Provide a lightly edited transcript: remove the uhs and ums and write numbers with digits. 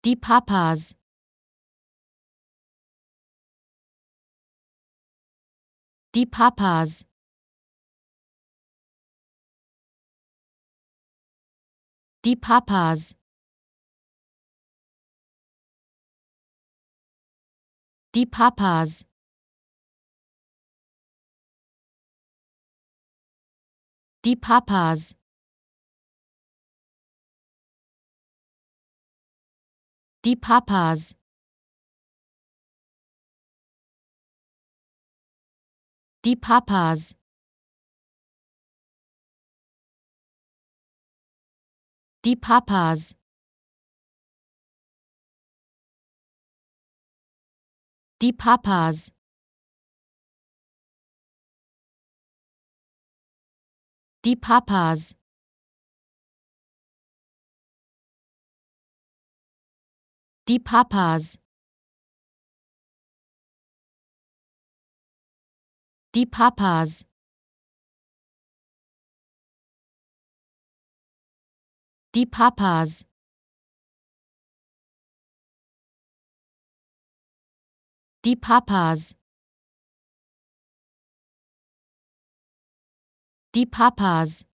Die Papas. Die Papas. Die Papas. Die Papas. Die Papas. Die Papas. Die Papas. Die Papas. Die Papas. Die Papas. Die Papas. Die Papas. Die Papas. Die Papas. Die Papas.